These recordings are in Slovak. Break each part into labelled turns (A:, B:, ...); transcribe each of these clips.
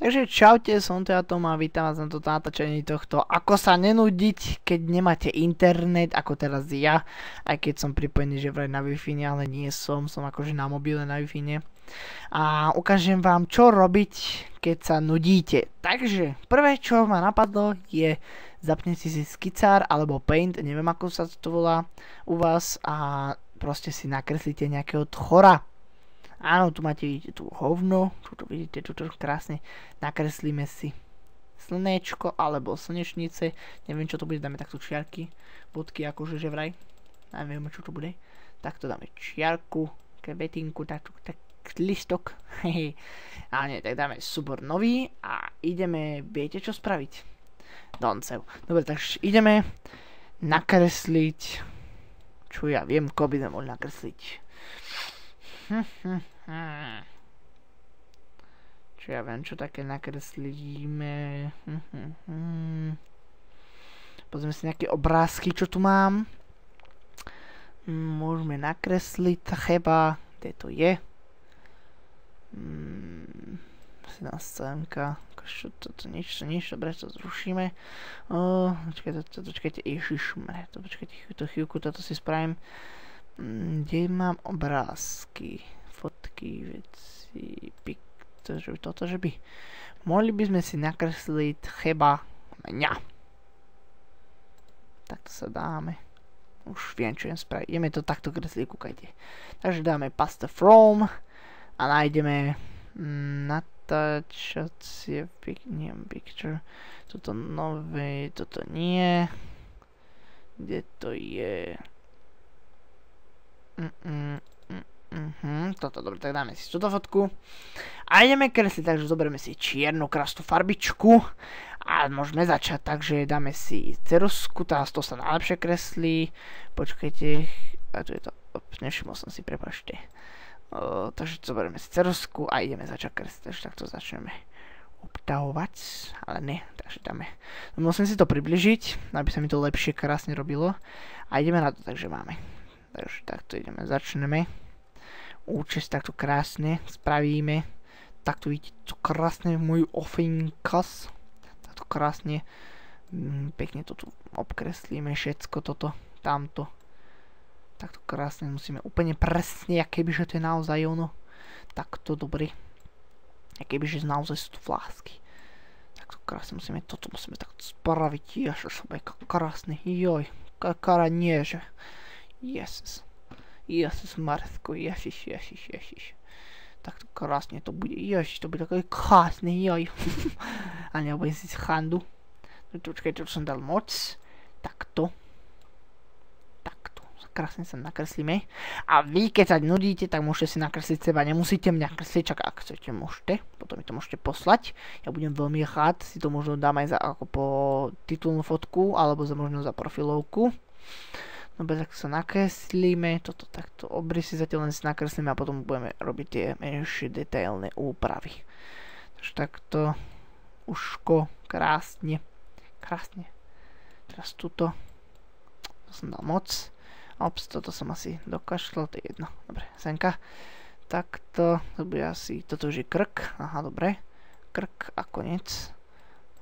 A: Takže čaute, som tu Atom a vítam vás na toto natáčanie tohto Ako sa nenudiť, keď nemáte internet, ako teraz ja. Aj keď som pripojený, že vraj na Wi-Fi, ale nie som akože na mobile na Wi-Fi. A ukážem vám, čo robiť, keď sa nudíte. Takže, prvé, čo ma napadlo, je zapnete si skicár alebo Paint, neviem ako sa to volá u vás, a proste si nakreslíte nejakého tchora. Áno, tu máte, vidíte, tu hovno, tu vidíte, tu krásne nakreslíme si slnečko alebo slnečnice, neviem čo to bude, dáme takto čiarky, bodky akože že vraj, neviem čo to bude, takto dáme čiarku, kvetinku, tak listok, hehe, a nie, tak dáme súbor nový a ideme, viete čo spraviť? Doncev. Dobre, takže ideme nakresliť, čo ja viem, ko by sme mohli nakresliť. Čo ja viem, čo také nakreslíme. Pozrieme si nejaké obrázky, čo tu mám. Môžeme nakresliť cheba, kde to je. Scénka. Toto nič, dobre, to zrušíme. Počkajte, ježišmre, počkajte chvíľku, toto si spravím. Kde mám obrázky, fotky, veci, toto, že by mohli by sme si nakresliť cheba mňa. Takto sa dáme. Už viem, čo idem spraviť. Ideme to takto kresliť, kúkajte. Takže dáme pasta from a nájdeme natáčacie picture. Toto nové, toto nie. Kde to je? Toto, dobre, tak dáme si túto fotku a ideme kresliť, takže zoberieme si čiernu krásnu farbičku a môžeme začať, takže dáme si cerusku, to sa najlepšie kreslí, počkajte, a tu je to, nevšimol som si, prepáčte, takže zoberieme si cerusku a ideme začať kresliť, takže takto začneme obtahovať, ale ne, takže dáme, musím si to približiť, aby sa mi to lepšie krásne robilo a ideme na to, takže máme. Takže takto ideme, začneme. Účes takto krásne spravíme. Takto vidíte to krásne môj ofinkas. Takto krásne. Pekne to tu obkreslíme všetko toto, tamto. Takto krásne musíme úplne presne, aké by, že to je naozaj ono. Takto dobre. Aké by, že naozaj sú tu vlásky. Takto krásne musíme, toto musíme takto spraviť. Ježiš, krásne, joj. Kara nie, že. Jezus Marsko, ježiš. Takto krásne to bude, ježiš, to bude také krásne, joj. A nebudem si chandu. Počkaj, to som dal moc. Takto. Krásne sa nakreslíme. A vy, keď sa nudíte, tak môžete si nakresliť seba. Nemusíte mňa kresliť, čak ak chcete, môžete. Potom mi to môžete poslať. Ja budem veľmi rád, si to možno dám aj za, ako po titulnú fotku, alebo možno za profilovku. Dobre, tak sa nakreslíme, toto takto obrysy zatiaľ len si nakreslíme a potom budeme robiť tie menšie detailné úpravy. Takže takto, uško, krásne. Teraz tuto, to som dal moc. Ops, toto som asi dokašľal, to je jedno. Dobre, senka. Takto, to bude asi, toto už je krk, aha, dobre. Krk a koniec.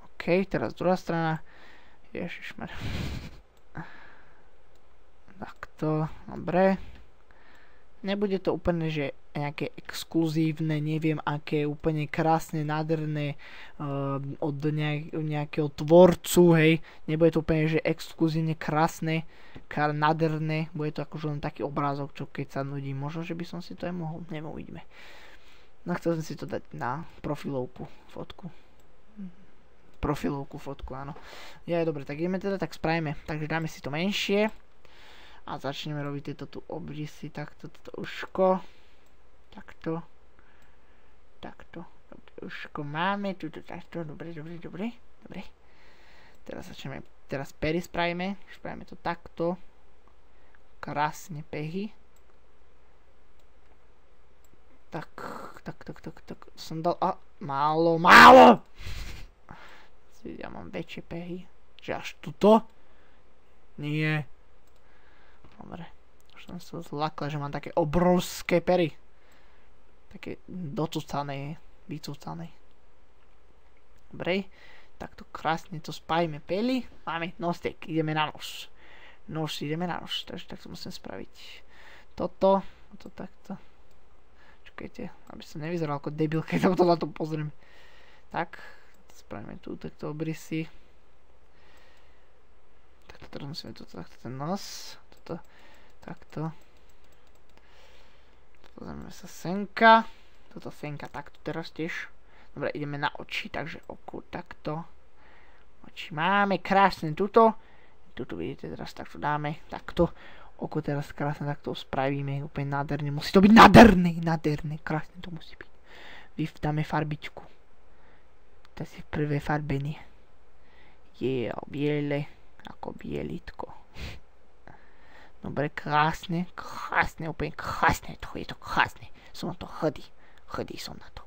A: OK, teraz druhá strana. Ježišmar. Takto, dobre. Nebude to úplne, že nejaké exkluzívne, neviem aké, úplne krásne, nádherné od nejakého tvorcu, hej. Nebude to úplne, že exkluzívne krásne, nádherné. Bude to akože len taký obrázok, čo keď sa nudí. Možno, že by som si to aj mohol, neviem, uvidíme. No, chcel som si to dať na profilovku fotku. Profilovku fotku, áno. Ja, dobre, tak ideme teda, tak spravíme. Takže dáme si to menšie. A začneme robiť tieto tu obrysy, takto, toto uško. Takto. Dobre, uško máme, tuto takto, dobre. Teraz pery spravíme to takto. Krásne pehy. Tak, som dal, málo. Ja mám väčšie pehy. Že až tuto? Nie. Dobre, už som sa zlakla, že mám také obrovské pery. Také docúcané, vycúcané. Dobre, takto krásne to spájime peli. Máme nostek, ideme na nos. Ideme na nos, takže takto musím spraviť. Toto takto. Čakajte, aby som nevyzeral ako debil, keď sa to na to pozriem. Tak, spravíme tu takto obrysy. Takto teraz musíme takto ten nos. Toto, takto. Pozrieme sa senka. Toto senka takto teraz tiež. Dobre, ideme na oči, takže oko takto. Oči máme krásne tuto. Tuto vidíte, teraz takto dáme. Takto. Oko teraz krásne takto spravíme. Úplne nádherné. Musí to byť nádherné. Krásne to musí byť. Dáme farbičku. To je prvé farbenie. Je biele. Ako bielitko. Dobre, krásne. Úplne krásne. Je to krásne. Som na to hrdý. Hrdý som na to.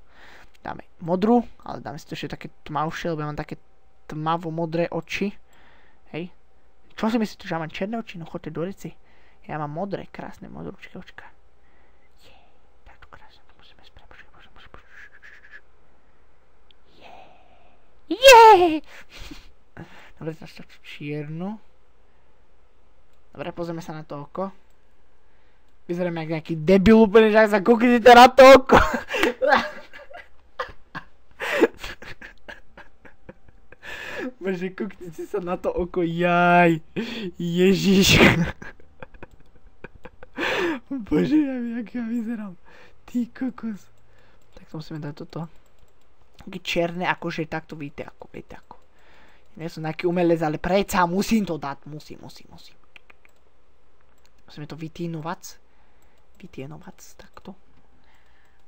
A: Dáme modrú, ale dáme si to ešte také tmavšie, lebo ja mám také tmavo-modré oči. Hej. Čo si myslíte, že ja mám černé oči? No choďte do reci. Ja mám modré, krásne modrúčké očka. Takto krásne, to musíme spraviť. Dobre, teraz takto čiernu. Dobre, pozrieme sa na to oko. Vyzeráme jak nejaký debil úplne, že ak sa kúknete na to oko. Bože, kúknite sa na to oko, jaj. Ježiš. Bože, jak ja vyzerám. Ty kokos. Tak to musíme dať toto. Také čierne, akože takto víte ako. Nie som nejaký umelec, ale predsa musím to dať. Musím. Musíme to vytínovať. Takto.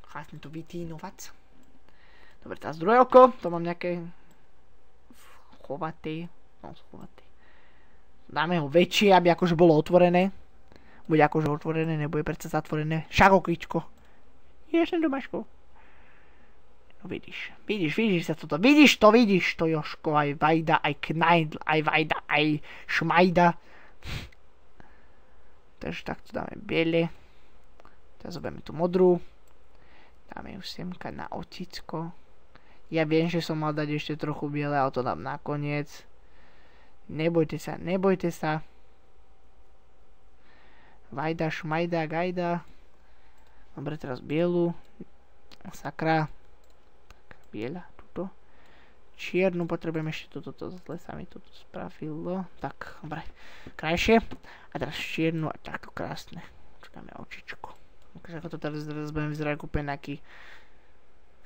A: Krásne to vytínovať. Dobre, teraz druhé oko. To mám nejaké schovaté. Dáme ho väčšie, aby akože bolo otvorené. Bude akože otvorené, nebude predsa zatvorené. Však okýčko. Ideš na domačku. No vidíš sa toto. Vidíš to, Jožko. Aj Vajda, aj Knajdl, aj Vajda, aj Šmajda. Takže takto dáme biele. Teraz zoberieme tú modrú. Dáme ju semka na ocicko. Ja viem, že som mal dať ešte trochu biele, ale to dám nakoniec. Nebojte sa. Vajda, šmajda, gajda. Dobre, teraz bielu. Sakra. Biela, tuto. Čiernu potrebujem ešte toto zle sa mi toto spravilo. Tak, dobre. Krajšie. A teraz čiernu a takto krásne. Čo dáme očičko. Takže ako to teraz budem vyzerať úplne nejaký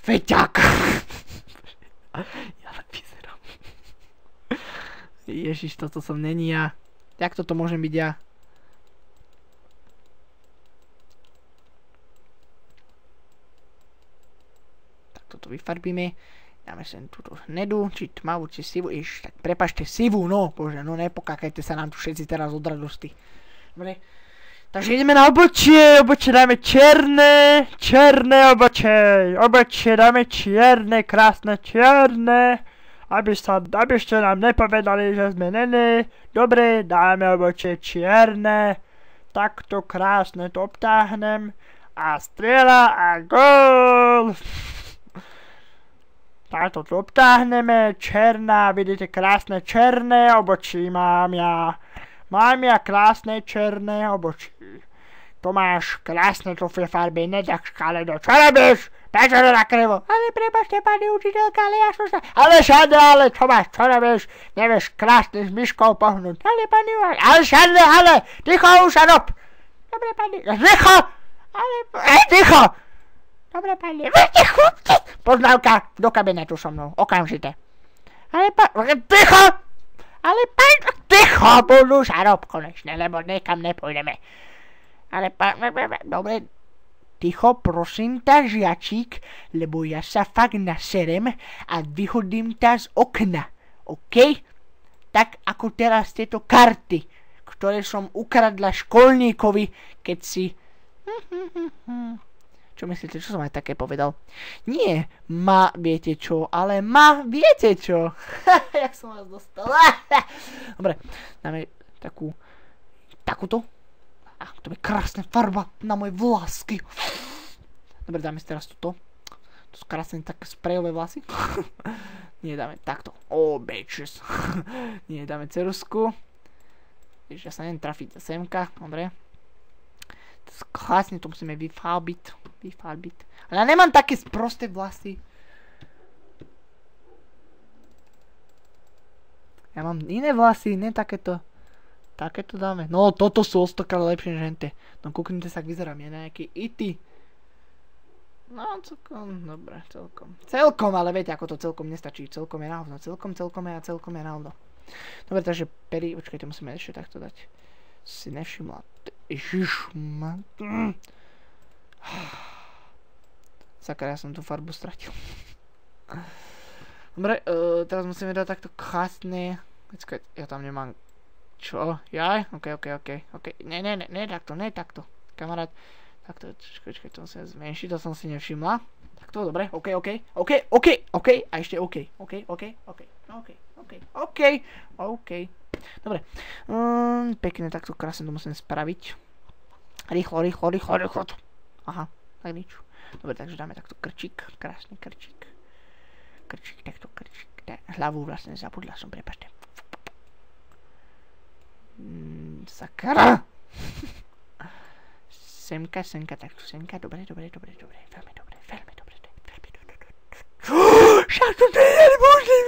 A: feťák. Ja len vyzerám. Ježiš, toto som není ja. Jak toto môžem byť ja? Tak toto vyfarbíme. Dáme sem túto hnedú, či tmavú, či sivú. Tak prepačte, sivú, no. Bože, no nepokákajte sa nám tu všetci teraz od radosti. Dobre. Takže ideme na obočie dáme čierne obočie dáme čierne, krásne čierne, aby ste nám nepovedali, že sme nene. Dobre, dáme obočie čierne, takto krásne to obtáhnem a strieľa a gól. Takto to obtáhneme, černá, vidíte krásne černé obočí mám ja. Mám ja krásne černé obočí. Tomáš, krásne to v farbe, nedak škáledo. Čo robíš? Prečo to nakrivo? Ale prepáčte, pani učiteľka, ale ja som sa... Ale šade, ale Tomáš, čo robíš? Nevieš krásne s myškou pohnúť. Ale pani, ale šade, ale, ticho, už a rob. Dobre, pani, ticho. Ale, ticho. Dobre, pani, ticho. Poznávka, do kabinetu so mnou, okamžite. Ale ticho. Ale ticho, budú sa rob konečne, lebo niekam nepôjdeme. Ale dobre, ticho, prosím ťa, žiačík, lebo ja sa fakt naserem a vyhodím ťa z okna, OK? Tak ako teraz tieto karty, ktoré som ukradla školníkovi, keď si... Čo myslíte, čo som aj také povedal? Nie, viete čo, ale viete čo. Jak som vás dostal. Dobre, dáme takúto. To je krásna farba na moje vlásky. Dobre, dáme si teraz toto. To sú krásne také sprejové vlasy. Nie, dáme takto. Oh, bitches. Nie, dáme cerusku. Ježiš, ja sa neviem trafiť za semka. Dobre. To je krásne, to musíme vyfarbiť. Ale ja nemám také sprosté vlasy. Ja mám iné vlasy, ne takéto. Takéto dáme. No, toto sú o 100-krát lepšie než hente. No, kúknite sa, ak vyzerám. Je nejaký ity. No, celkom, dobre, celkom. Celkom, ale viete, ako to celkom nestačí. Celkom je na hovno. Celkom je na hovno. Dobre, takže pery, počkajte, musíme ešte takto dať. Si nevšimla. Ježišma. Sakra, ja som tú farbu stratil. Dobre, teraz musíme dať takto krásne. Počkaj, ja tam nemám. Čo? Jaj? OK. Ne, takto. Kamarát. Takto, počkaj, to musím zmenšiť, to som si nevšimla. Takto, dobre, OK. A ešte OK. Dobre. Pekne, takto krásne to musím spraviť. Rýchlo. Aha, tak nič. Dobre, takže dáme takto krčík, krásny krčík. Takto krčík. Hlavu vlastne zabudla som, prepáčte. Sakra! Semka, takto, dobre. Veľmi dobre. Však to je nemožné,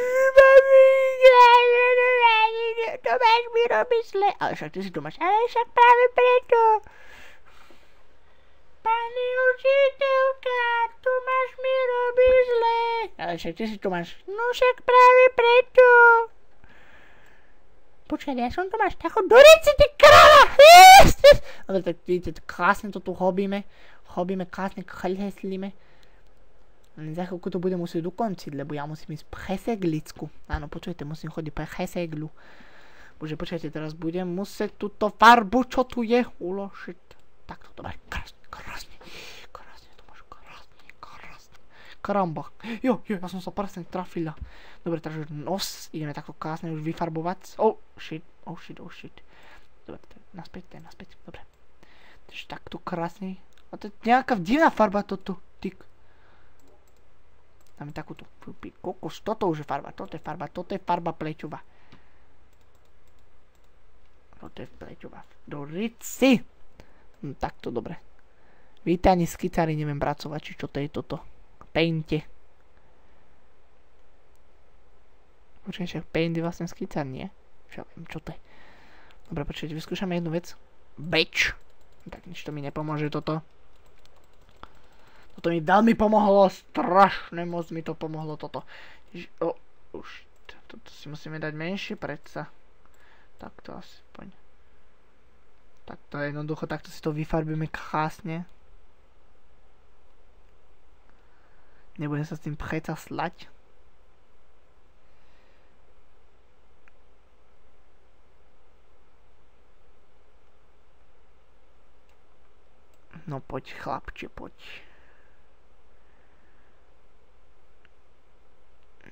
A: to máš mi robiť zle. Ale však ty si to máš, ale však práve preto. Pani učiteľka, tu máš mi robiť zle. Ale však ty si to máš, no však práve preto. Počkaj, ja som to máš tako do reci, ty kráva! Dobre, tak vidíte, krásne to tu hobíme, krásne kreslíme. Za chvíľku to budem musieť ukončiť, lebo ja musím ísť pre seglicku. Áno, počujete, musím chodiť pre seglu. Bože, počujete, teraz budem musieť túto farbu, čo tu je, uložiť. Takto, dobre, krásne, to máš krásne. Karamba. Jo, ja som sa presne trafila. Dobre, takže nos ideme takto krásne už vyfarbovať. Oh shit. Dobre, naspäť, dobre. Takže takto krásne. A to je nejaká divná farba toto, tyk. Dáme takúto. Kokos, toto už je farba, toto je farba pleťová. Toto je pleťová. Do rici. Takto, dobre. Víte, ani skicári neviem pracovať, či čo to je toto. Painte. Počkaj, však paint je vlastne skicár, nie? Však viem, čo to je. Dobre, počkajte, vyskúšame jednu vec. Batch. Tak nič to mi nepomôže toto. Toto mi veľmi pomohlo, strašne moc mi to pomohlo toto. Už, toto si musíme dať menšie predsa. Takto asi, poď. Takto jednoducho, takto si to vyfarbíme krásne. Nebudem sa s tým predsa slať. No poď, chlapče, poď.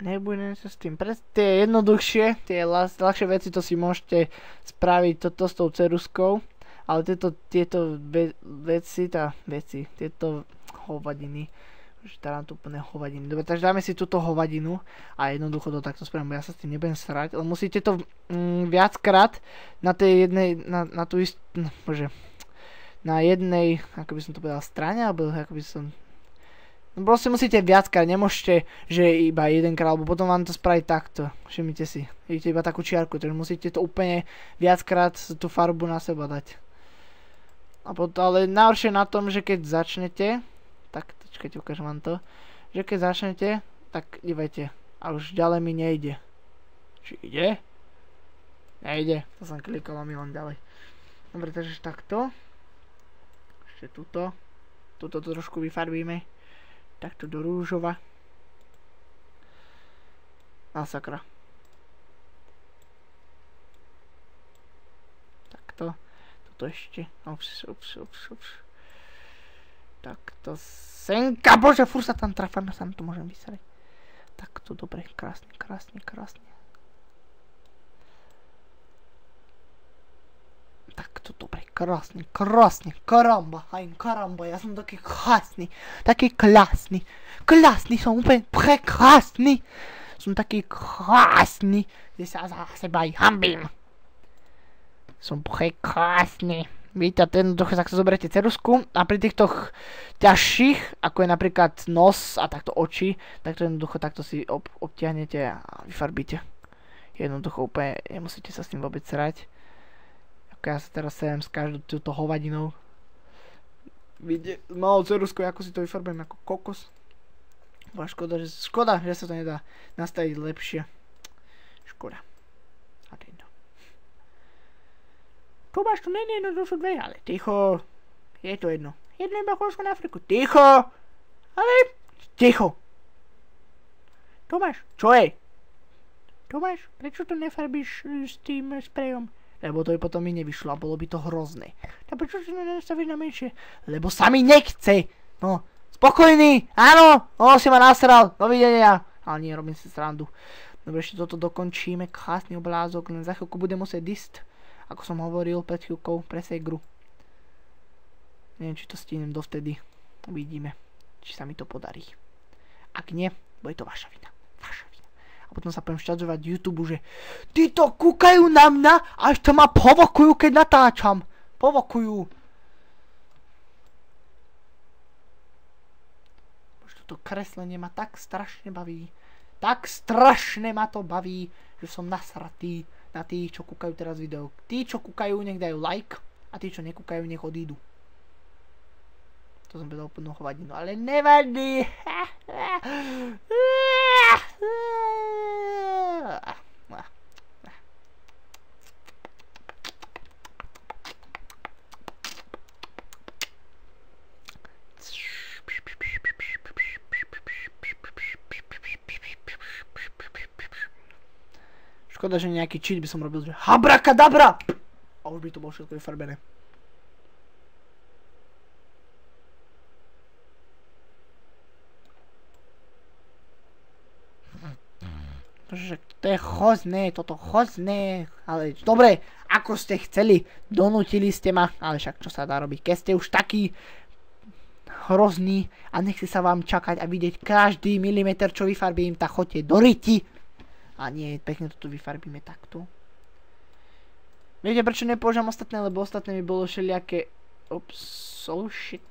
A: Nebudem sa s tým tie jednoduchšie, tie ľahšie veci, to si môžete spraviť toto s tou ceruskou, ale tieto veci, tieto hovadiny, už dám tu úplne hovadiny. Dobre, takže dáme si túto hovadinu a jednoducho to takto spravím, bo ja sa s tým nebudem starať, ale musíte to viackrát na tej jednej, na tú istú, na jednej, ako by som to povedal, strane, alebo ako by som... No proste musíte viackrát, nemôžete, že iba jedenkrát, alebo potom vám to spraviť takto. Všimnite si, vidíte iba takú čiarku, takže musíte to úplne viackrát tú farbu na seba dať. A potom, ale najhoršie na tom, že keď začnete, tak, počkajte, ukážem vám to, že keď začnete, tak dívajte, a už ďalej mi nejde. Či ide? Nejde, to som klikol a mi len ďalej. Dobre, takže takto. Tuto to trošku vyfarbíme. Takto do rúžova. A sakra. Takto. Toto ešte. Ups. Takto. Senka, bože, furt sa tam trafám, sa to môžem vysrať. Takto, dobre, krásne. Takto, dobre, krásne, karamba, ja som taký krásny, som úplne prekrásny, Som taký krásny, že sa za seba aj hanbím. Som prekrásny. Vidíte, jednoducho takto zoberiete ceruzku a pri týchto ťažších, ako je napríklad nos a takto oči, tak to jednoducho takto si obtiahnete a vyfarbíte. Jednoducho úplne nemusíte sa s tým vôbec srať. Ako ja sa teraz serem s každou túto hovadinou. Vidíte, s malou ceruzkou, ako si to vyfarbujem ako kokos. Škoda, že sa to nedá nastaviť lepšie. Škoda. A to jedno. Tu máš to, no to sú dve, ale ticho. Je to jedno. Jedno iba Polsko na Afriku. Ticho! Ale ticho. Tomáš, čo je? Tomáš, prečo to nefarbíš s tým sprejom? Lebo to by potom mi nevyšlo a bolo by to hrozné. A prečo to nenastavíš na menšie? Lebo sa mi nechce. No, spokojný, áno, si ma nasral, dovidenia. Ale nie, robím si srandu. Dobre, ešte toto dokončíme, krásny obrázok, len za chvíľku budem musieť ísť. Ako som hovoril pred chvíľkou, pre segru. Neviem, či to stihnem dovtedy. Uvidíme, či sa mi to podarí. Ak nie, bude to vaša vina. Vaša vina. A potom sa budem šťadzovať YouTube, že títo kúkajú na mňa a ešte ma provokujú, keď natáčam. Provokujú. Bože, toto kreslenie ma tak strašne baví. Tak strašne ma to baví, že som nasratý na tých, čo kúkajú teraz video. Tí, čo kúkajú, nech dajú like a tí, čo nekúkajú, nech odídu. To som povedal úplnú hovadinu, ale nevadí. Škoda, že nejaký cheat by som robil, že habrakadabra! A už by to bolo všetko vyfarbené. Že to je chozné, toto chozné, ale dobre, ako ste chceli, donútili ste ma, ale však čo sa dá robiť, keď ste už taký hrozný a nechce sa vám čakať a vidieť každý milimeter, čo vyfarbím, tak choďte do riti. A nie, pekne to tu vyfarbíme takto. Viete, prečo nepoužívam ostatné, lebo ostatné mi bolo všelijaké... Ops, oh shit.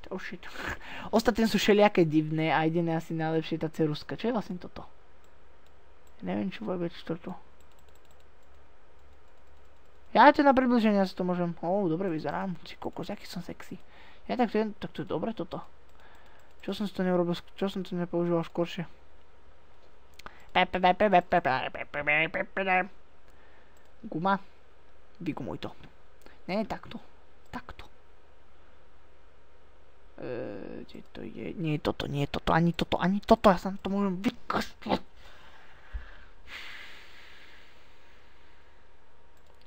A: Ostatné sú všelijaké divné a jediné asi najlepšie tá ceruzka. Čo je vlastne toto? Neviem, čo vôbec toto. Ja to na približenie si to môžem... dobre vyzerám. Či kokos, aký som sexy. Ja tak to je dobre toto. Čo som si to neurobil, čo som to nepoužíval skôršie? Guma. Vygumuj to. Ne, takto. Takto. Kde to je? Nie toto, nie toto, ani toto, ani toto. Ja sa to môžem vykašľať.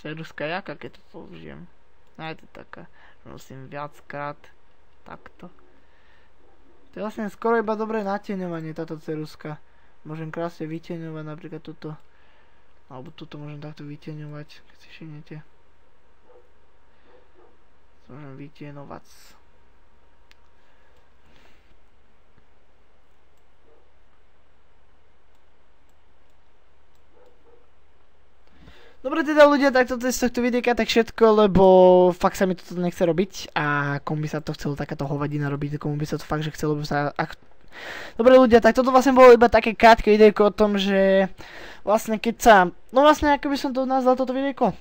A: Ceruzka jaká, keď to použijem. Je to taká, že musím viackrát takto. To je vlastne skoro iba dobré natieňovanie, táto ceruzka. Môžem krásne vytieňovať napríklad toto. Alebo toto môžem takto vytieňovať, keď si všimnete. Môžem vytieňovať. Dobre teda ľudia, tak toto je z tohto videjka tak všetko, lebo fakt sa mi toto nechce robiť a komu by sa to chcelo takáto hovadina robiť, komu by sa to fakt, že chcelo by sa... Dobre ľudia, tak toto vlastne bolo iba také krátke videjko o tom, že vlastne keď sa... No vlastne ako by som to nazval toto videjko?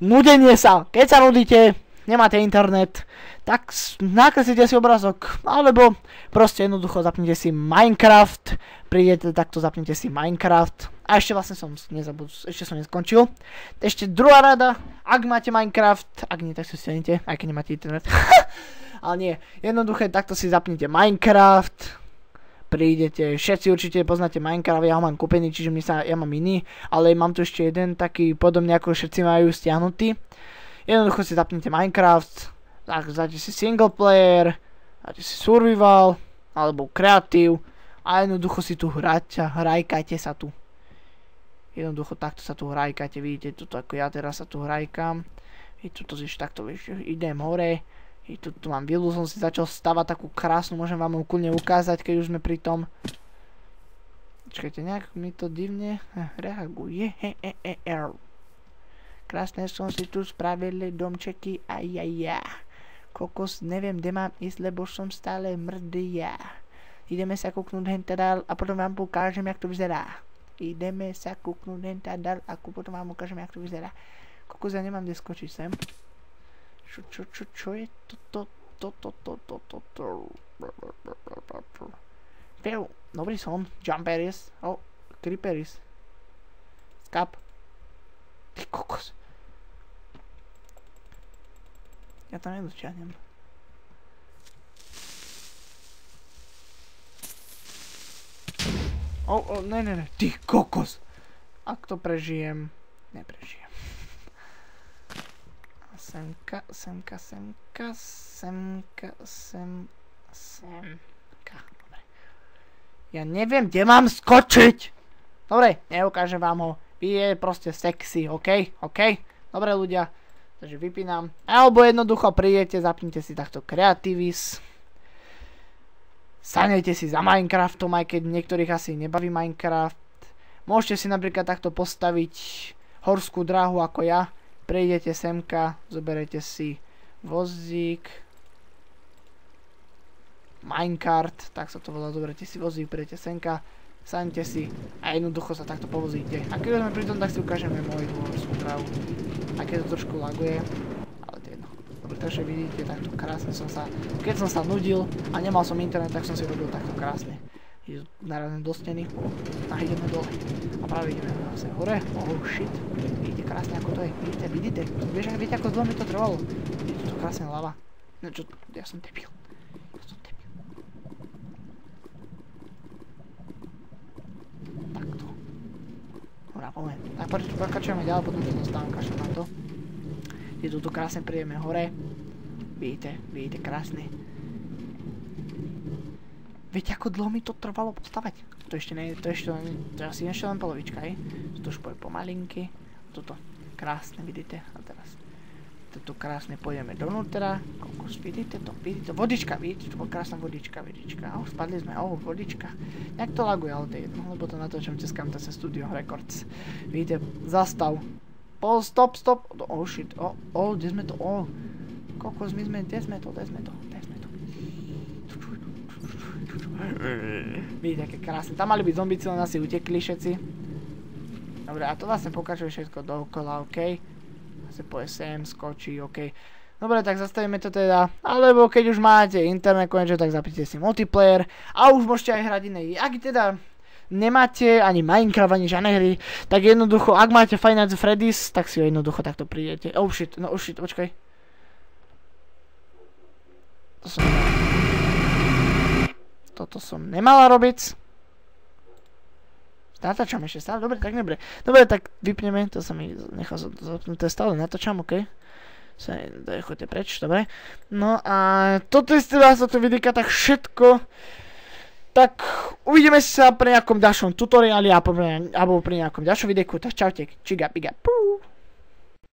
A: Nudenie sa, keď sa nudíte, nemáte internet, tak nakreslite si obrázok, alebo proste jednoducho zapnite si Minecraft, prídete takto, zapnite si Minecraft. A ešte vlastne som nezabudol, ešte som neskončil. Ešte druhá rada, ak máte Minecraft, ak nie, tak si stiahnite, aj keď nemáte internet. Ale nie, jednoduché, takto si zapnite Minecraft. Prídete, všetci určite poznáte Minecraft, ja ho mám kúpený, čiže ja mám iný. Ale mám tu ešte jeden taký, podobne ako všetci majú stiahnutý. Jednoducho si zapnite Minecraft, tak dáte si single player, dáte si survival, alebo kreatív. A jednoducho si tu hrajkajte sa tu. Jednoducho takto sa tu hrajkajte, vidíte, tuto ako ja teraz sa tu hrajkam. I tuto si takto, vieš, idem hore. I tuto mám vilu, som si začal stavať takú krásnu, môžem vám ju kľudne ukázať, keď už sme pri tom. Počkajte, nejak mi to divne reaguje. Krásne som si tu spravili domčeky a ja. Kokos, neviem, kde mám ísť, lebo som stále mrdý ja. Ideme sa kúknúť hentadal a potom vám ukážem, jak to vyzerá. Ideme sa kúknúť hentadal a potom vám ukážem, jak to vyzerá. Kokos, ja nemám kde skočiť sem. Čo je toto? Dobrý som. Jumperis. Creeperis. Skap. Ty kokos. Ja tam nedočiahnem. Ne. Ty kokos. Ak to prežijem, neprežijem. Semka. Dobre. Ja neviem, kde mám skočiť. Dobre, neukážem vám ho. Vy je proste sexy, OK? Dobre ľudia. Takže vypínam. Alebo jednoducho prídete, zapnite si takto Creativis. Sanejte si za Minecraftom, aj keď niektorých asi nebaví Minecraft. Môžete si napríklad takto postaviť horskú dráhu ako ja. Prejdete semka, zoberete si vozík, minecart, tak sa to volá, zoberete si vozík, prejdete semka, sadnite si a jednoducho sa takto povozíte. A keď sme pri tom, tak si ukážeme moju horskú dráhu. A keď to trošku laguje, ale to je jedno. Dobre, takže vidíte, takto krásne som sa, keď som sa nudil a nemal som internet, tak som si robil takto krásne. Narazím do steny a ideme dole. A práve ideme zase hore. Shit. Vidíte krásne ako to je. Vidíte. Viete ako dlho mi to trvalo. Vidíte to krásne lava. No čo, ja som debil. Takto. Dobrá, poďme. Tak pokračujeme ďalej, potom to dostávam, kašľam na to. Je tu krásne príjeme hore. Vidíte krásne. Viete, ako dlho mi to trvalo postavať? To asi ešte len polovička, hej? To už pôjde pomalinky. Toto krásne, vidíte? A teraz toto krásne pôjdeme donútra. Kokos, vidíte to? Vodička, vidíte? To bola krásna vodička. Spadli sme, vodička. Nejak to laguje, ale to je jedno, lebo to natáčam cez Camtasia Studio Records. Vidíte, zastav. Stop. Shit. Kde sme to? Kokos, kde sme to? Vidíte, aké krásne. Tam mali byť zombici, len asi utekli všetci. Dobre, a to vlastne pokračuje všetko dookola, OK? Vlastne poje sem, skočí, OK. Dobre, tak zastavíme to teda. Alebo keď už máte internet konečne, tak zapnite si multiplayer. A už môžete aj hrať iné. Ak teda nemáte ani Minecraft, ani žiadne hry, tak jednoducho, ak máte Five Nights at Freddy's, tak si ho jednoducho takto prídete. Oh shit, počkaj. Toto som nemala robiť. Natáčam ešte stále, dobre, tak nebre. Dobre, tak vypneme, to sa mi nechal zapnuté, stále natáčam, OK. Choďte preč, dobre. No a toto je teda sa to vidíka, tak všetko. Tak uvidíme sa pri nejakom ďalšom tutoriáli alebo pri nejakom ďalšom videjku, tak čaute, čiga, piga, pú.